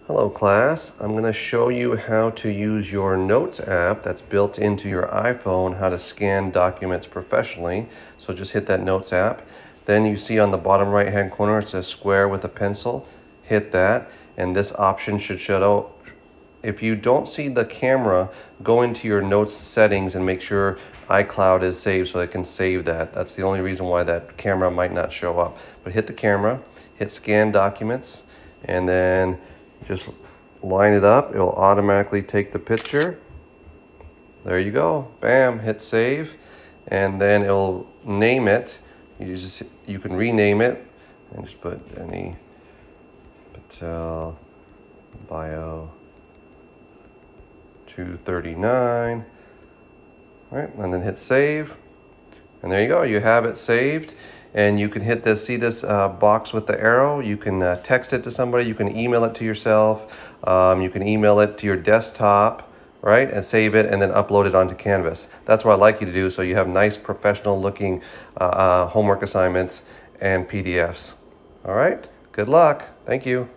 Hello class, I'm going to show you how to use your Notes app that's built into your iPhone, how to scan documents professionally. So just hit that Notes app. Then you see on the bottom right hand corner it says square with a pencil. Hit that and this option should show. If you don't see the camera, go into your Notes settings and make sure iCloud is saved so it can save that. That's the only reason why that camera might not show up. But hit the camera, hit scan documents, and then just line it up. It'll automatically take the picture. There you go. Bam, hit save. And then it'll name it. You can rename it and just put Denny Patel bio 239. All right, and then hit save. And there you go, you have it saved. And you can hit this, see this box with the arrow? You can text it to somebody, you can email it to yourself, you can email it to your desktop, right? And save it and then upload it onto Canvas. That's what I'd like you to do so you have nice professional looking homework assignments and PDFs. All right, good luck. Thank you.